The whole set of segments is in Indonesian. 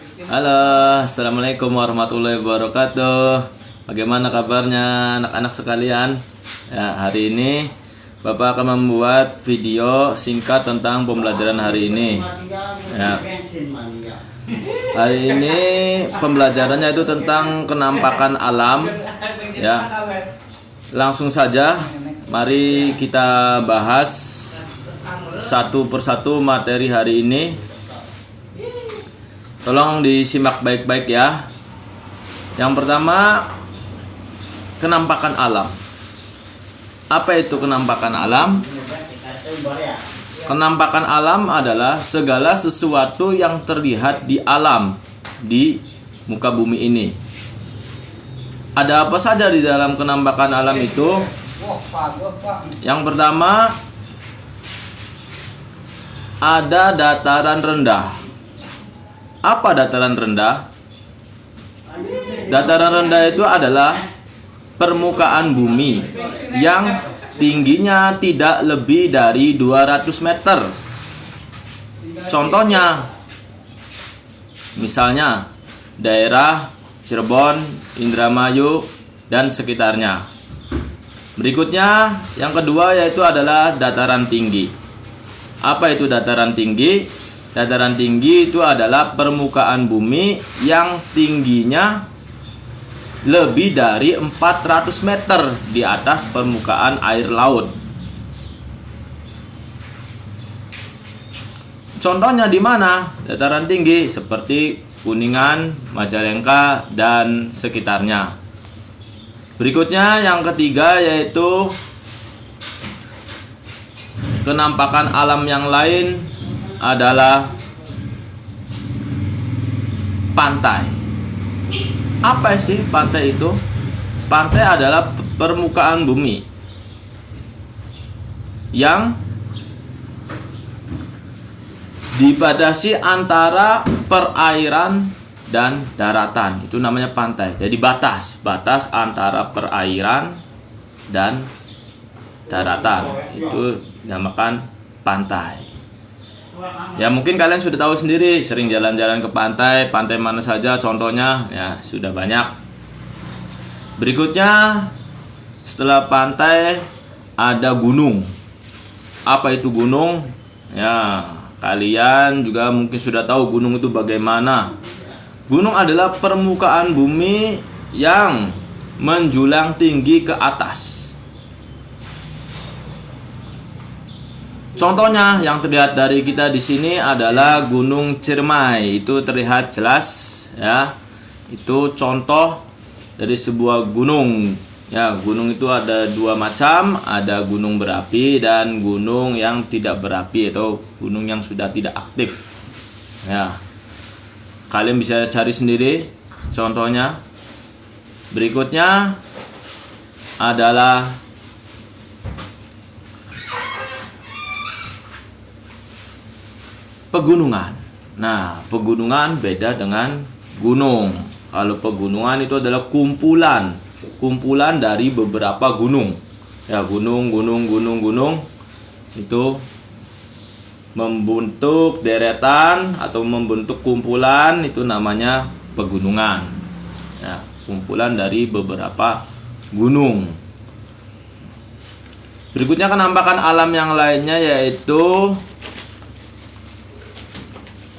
Halo, assalamualaikum warahmatullahi wabarakatuh. Bagaimana kabarnya anak-anak sekalian? Ya, hari ini Bapak akan membuat video singkat tentang pembelajaran hari ini. Ya. Hari ini pembelajarannya itu tentang kenampakan alam. Ya. Langsung saja, mari kita bahas satu persatu materi hari ini. Tolong disimak baik-baik ya. Yang pertama, kenampakan alam. Apa itu kenampakan alam? Kenampakan alam adalah segala sesuatu yang terlihat di alam, di muka bumi ini. Ada apa saja di dalam kenampakan alam itu? Yang pertama, ada dataran rendah. Apa dataran rendah? Dataran rendah itu adalah permukaan bumi yang tingginya tidak lebih dari 200 meter. Contohnya, misalnya daerah Cirebon, Indramayu, dan sekitarnya. Berikutnya, yang kedua yaitu adalah dataran tinggi. Apa itu dataran tinggi? Dataran tinggi itu adalah permukaan bumi yang tingginya lebih dari 400 meter di atas permukaan air laut. Contohnya di mana? Dataran tinggi seperti Kuningan, Majalengka, dan sekitarnya. Berikutnya yang ketiga yaitu kenampakan alam yang lain adalah pantai. Apa sih pantai itu? Pantai adalah permukaan bumi yang dibatasi antara perairan dan daratan. Itu namanya pantai. Jadi batas antara perairan dan daratan. Itu dinamakan pantai. Ya mungkin kalian sudah tahu sendiri, sering jalan-jalan ke pantai. Pantai mana saja contohnya? Ya sudah banyak. Berikutnya, setelah pantai ada gunung. Apa itu gunung? Ya, kalian juga mungkin sudah tahu gunung itu bagaimana. Gunung adalah permukaan bumi yang menjulang tinggi ke atas. Contohnya yang terlihat dari kita di sini adalah Gunung Ciremai. Itu terlihat jelas ya. Itu contoh dari sebuah gunung. Ya, gunung itu ada dua macam, ada gunung berapi dan gunung yang tidak berapi atau gunung yang sudah tidak aktif. Ya. Kalian bisa cari sendiri contohnya. Berikutnya adalah pegunungan. Nah, pegunungan beda dengan gunung. Kalau pegunungan itu adalah kumpulan dari beberapa gunung. Ya, gunung itu membentuk deretan atau membentuk kumpulan, itu namanya pegunungan. Ya, kumpulan dari beberapa gunung. Berikutnya kenampakan alam yang lainnya yaitu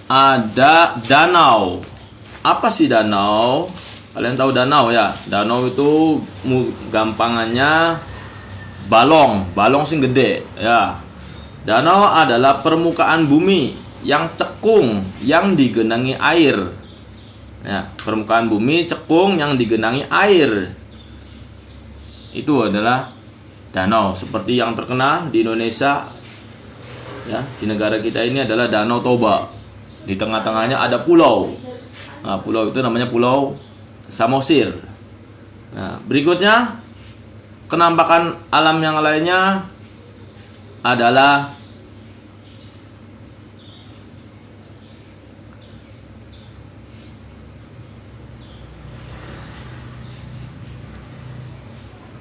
ada danau. Apa sih danau? Kalian tahu danau ya? Danau itu gampangannya balong sing gede ya. Danau adalah permukaan bumi yang cekung yang digenangi air. Ya, permukaan bumi cekung yang digenangi air. Itu adalah danau. Seperti yang terkenal di Indonesia ya, di negara kita ini adalah Danau Toba. Di tengah-tengahnya ada pulau. Nah, pulau itu namanya Pulau Samosir. Nah, berikutnya kenampakan alam yang lainnya adalah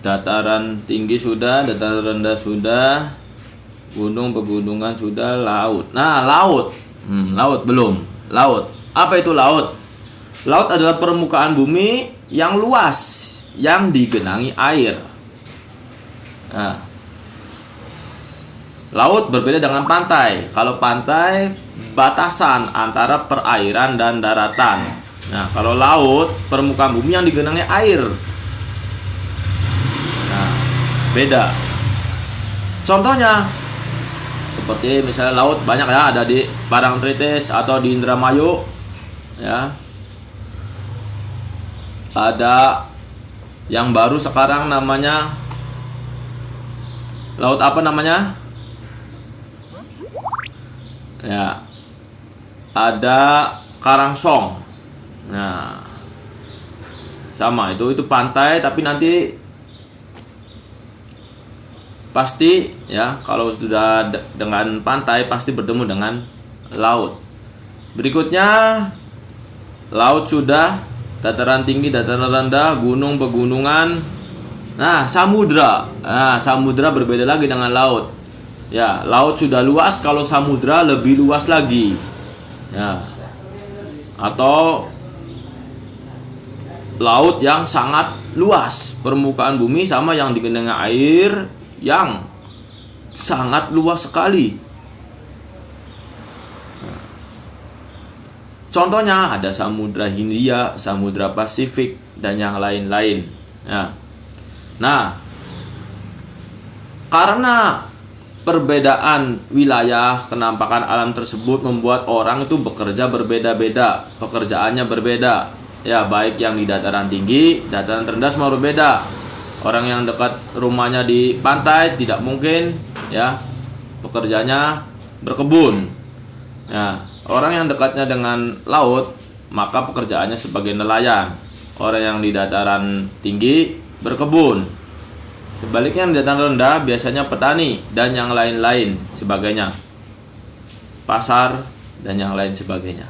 dataran tinggi sudah, dataran rendah sudah, gunung, pegunungan sudah, laut. Nah, laut. Laut belum. Laut. Apa itu laut? Laut adalah permukaan bumi yang luas yang digenangi air. Nah, laut berbeda dengan pantai. Kalau pantai batasan antara perairan dan daratan. Nah, kalau laut permukaan bumi yang digenangi air. Nah, beda. Contohnya seperti misalnya laut banyak ya, ada di Parangtritis atau di Indramayu ya. Ada yang baru sekarang namanya laut apa namanya? Ya. Ada Karangsong. Nah, sama itu pantai, tapi nanti pasti ya kalau sudah dengan pantai pasti bertemu dengan laut. Berikutnya laut sudah, dataran tinggi, dataran rendah, gunung, pegunungan. Nah, samudra. Nah, samudra berbeda lagi dengan laut. Ya, laut sudah luas, kalau samudra lebih luas lagi. Ya. Atau laut yang sangat luas, permukaan bumi sama yang digenangi air yang sangat luas sekali. Contohnya ada Samudra Hindia, Samudra Pasifik, dan yang lain-lain. Nah, karena perbedaan wilayah kenampakan alam tersebut membuat orang itu bekerja berbeda-beda, pekerjaannya berbeda. Ya, baik yang di dataran tinggi, dataran rendah semua berbeda. Orang yang dekat rumahnya di pantai tidak mungkin ya pekerjaannya berkebun. Ya, orang yang dekatnya dengan laut maka pekerjaannya sebagai nelayan. Orang yang di dataran tinggi berkebun. Sebaliknya yang di dataran rendah biasanya petani dan yang lain-lain sebagainya. Pasar dan yang lain sebagainya.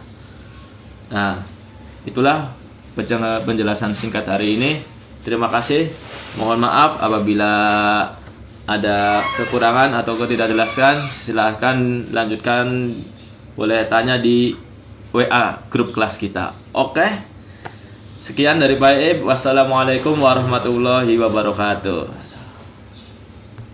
Nah, itulah penjelasan singkat hari ini. Terima kasih. Mohon maaf apabila ada kekurangan atau ketidakjelasan. Silahkan lanjutkan, boleh tanya di WA grup kelas kita. Oke. Sekian dari Pak Ib. Wassalamualaikum warahmatullahi wabarakatuh.